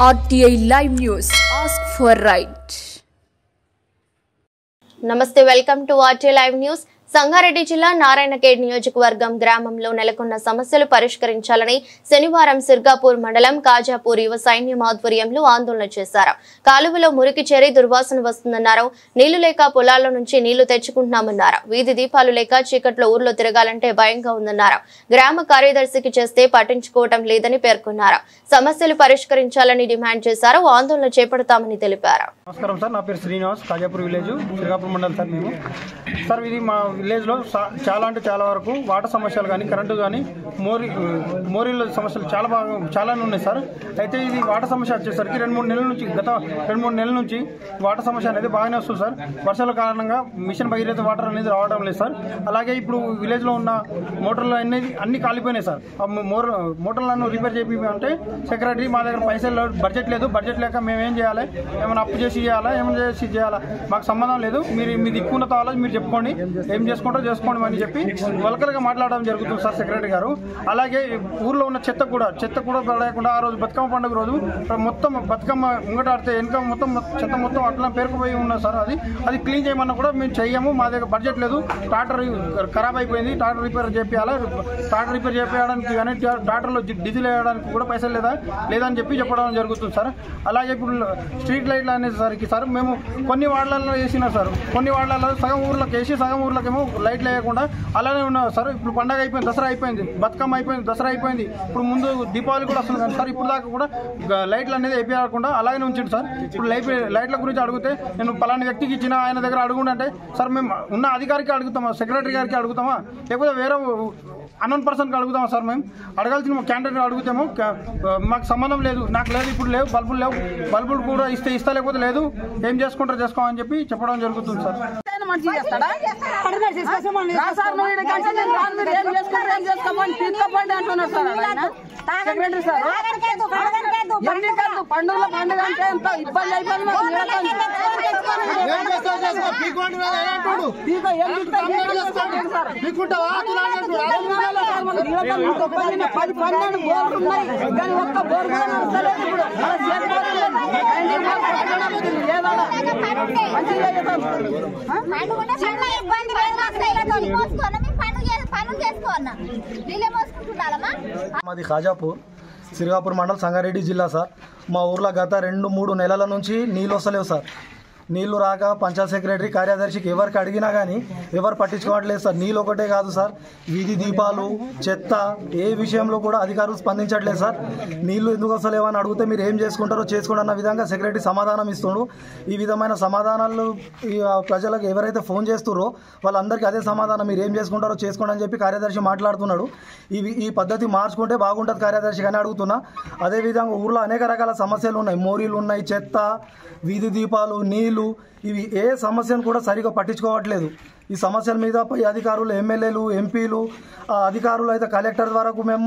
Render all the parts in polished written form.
RTI Live News. Ask for right. Namaste. Welcome to RTI Live News. Sangareddy జిల్లా నారాయణఖేడ్ నియోజకవర్గం గ్రామంలో నెలకొన్న సమస్యలు పరిష్కరించాలని శనివారం సిర్గాపూర్ మండలం కాజాపూర్ యువ సైన్యం ఆధ్వర్యంలో ఆందోళన చేశారు. కాలువలో మురికి చేరి దుర్వాసన వస్తుందన్నారు. నీళ్లు లేక పొలాల నుంచి నీళ్లు తెచ్చుకుంటున్నామన్నారు. వీధి దీపాలు లేక చీకట్లో ఊర్లో తిరగాలంటే భయంగా ఉందన్నారు. గ్రామ కార్యదర్శికి చేస్తే పట్టించుకోవటం లేదని పేర్కొన్నారు. సమస్యలు పరిష్కరించాలని డిమాండ్ చేశారు. ఆందోళన చేపడతామని తెలిపారు. నమస్కారం సార్, నా పేరు శ్రీనివాస్, కాజాపూర్ విలేజ్, సిర్గాపూర్ మండలం సార్. మేము సార్ ఇది మా విలేజ్లో చాలా అంటే చాలా వరకు వాటర్ సమస్యలు కానీ కరెంటు కానీ మోరీల సమస్యలు చాలానే ఉన్నాయి సార్. అయితే ఇది వాటర్ సమస్య వచ్చేసరికి గత 2-3 నెలల నుంచి వాటర్ సమస్య అనేది బాగానే వస్తుంది సార్. వర్షాల కారణంగా మిషన్ భగీరథ వాటర్ అనేది రావడం లేదు సార్. అలాగే ఇప్పుడు విలేజ్లో ఉన్న మోటార్లు అనేది అన్ని కాలిపోయినాయి సార్. మోటార్లను రిపేర్ చేయాలంటే సెక్రటరీ మా దగ్గర పైసలు బడ్జెట్ లేదు, బడ్జెట్ లేక మేము ఏం చేయాలి, ఏమైనా అప్పు చేసి చేయాలా, ఏమైనా చేసి చేయాలా, మాకు సంబంధం లేదు, మీ దిక్కున్న తావాలో మీరు చెప్పుకోండి, ఏం చేసుకుంటారో చేసుకోండి అని చెప్పి వల్కర్గా మాట్లాడడం జరుగుతుంది సార్ సెక్రటరీ గారు. అలాగే ఊర్లో ఉన్న చెత్త కూడా పడేయకుండా ఆ రోజు బతుకమ్మ పండుగ రోజు మొత్తం బతుకమ్మ ముంగటాడితే వెనుక చెత్త మొత్తం అట్లా పేరుకుపోయి ఉన్నది సార్. అది క్లీన్ చేయమన్నా కూడా మేము చెయ్యము, మా దగ్గర బడ్జెట్ లేదు, ట్రాక్టర్ ఖరాబ్ అయిపోయింది, ట్రాక్టర్ రిపేర్ చేయాలి, ట్రాక్టర్ రిపేర్ చేయడానికి కానీ ట్రాక్టర్లో డీజిల్ వేయడానికి కూడా పైసలు లేదని చెప్పడం జరుగుతుంది సార్. అలాగే ఇప్పుడు స్ట్రీట్ లైట్లు అనేసరికి సార్ మేము కొన్ని వార్డులలో వేసినా సార్, కొన్ని వార్డులలో సగం ఊర్లకు వేసి సగం ఊర్లకేమో లైట్లు వేయకుండా అలానే ఉన్నారు సార్. ఇప్పుడు పండగ అయిపోయింది, దసరా అయిపోయింది, బతుకమ్మ అయిపోయింది, దసరా అయిపోయింది, ఇప్పుడు ముందు దీపావళి కూడా వస్తుంది కానీ సార్ ఇప్పుడు దాకా కూడా లైట్లు అనేది వేయకుండా అలాగే ఉంచింది సార్. ఇప్పుడు లైట్ల గురించి అడిగితే నేను పలాని వ్యక్తికి ఇచ్చిన ఆయన దగ్గర అడుగుంటే సార్ మేము ఉన్న అధికారికి అడుగుతామా, సెక్రటరీ గారికి అడుగుతామా, లేకపోతే వేరే అన్నోన్ పర్సన్కి అడుగుతామా సార్? మేము అడగాల్సిన క్యాండిడేట్ అడుగుతాము, మాకు సంబంధం లేదు, నాకు లేదు, ఇప్పుడు లేవు, బల్బులు కూడా ఇస్తా లేకపోతే లేదు, ఏం చేసుకుంటారో చేసుకోమని చెప్పి చెప్పడం జరుగుతుంది సార్. పండుగ అంటే ఎంత ఇబ్బంది అయిపోయింది. మాది ఖాజాపూర్, సిర్గాపూర్ మండల్, సంగారెడ్డి జిల్లా సార్. మా ఊర్లో గత 2-3 నెలల నుంచి నీళ్ళు వస్తలేవు సార్. నీళ్లు రాక పంచాయత్ సెక్రటరీ, కార్యదర్శికి ఎవరికి అడిగినా కానీ ఎవరు పట్టించుకోవట్లేదు సార్. నీళ్ళు ఒకటే కాదు సార్, వీధి దీపాలు, చెత్త, ఏ విషయంలో కూడా అధికారులు స్పందించట్లేదు సార్. నీళ్లు ఎందుకు వస్తలేవని అడిగితే మీరు ఏం చేసుకుంటారో చేసుకోండి అన్న విధంగా సెక్రటరీ సమాధానం ఇస్తుండు. ఈ విధమైన సమాధానాలు ప్రజలకు ఎవరైతే ఫోన్ చేస్తున్నారో వాళ్ళందరికీ అదే సమాధానం, మీరు ఏం చేసుకుంటారో చేసుకోండి అని చెప్పి కార్యదర్శి మాట్లాడుతున్నాడు. ఈ పద్ధతి మార్చుకుంటే బాగుంటుంది కార్యదర్శి కానీ అడుగుతున్నా. అదేవిధంగా ఊర్లో అనేక రకాల సమస్యలు ఉన్నాయి, మోరీలు ఉన్నాయి, చెత్త, వీధి దీపాలు, నీళ్లు, ఇవి ఏ సమస్యను కూడా సరిగా పట్టించుకోవట్లేదు. ఈ సమస్యల మీద పై అధికారులు, ఎమ్మెల్యేలు, ఎంపీలు, అధికారులు అయితే కలెక్టర్ ద్వారా మేము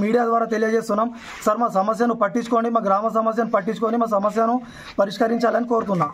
మీడియా ద్వారా తెలియజేస్తున్నాం సార్. మా సమస్యను పట్టించుకొని, మా గ్రామ సమస్యను పట్టించుకొని మా సమస్యను పరిష్కరించాలని కోరుతున్నాం.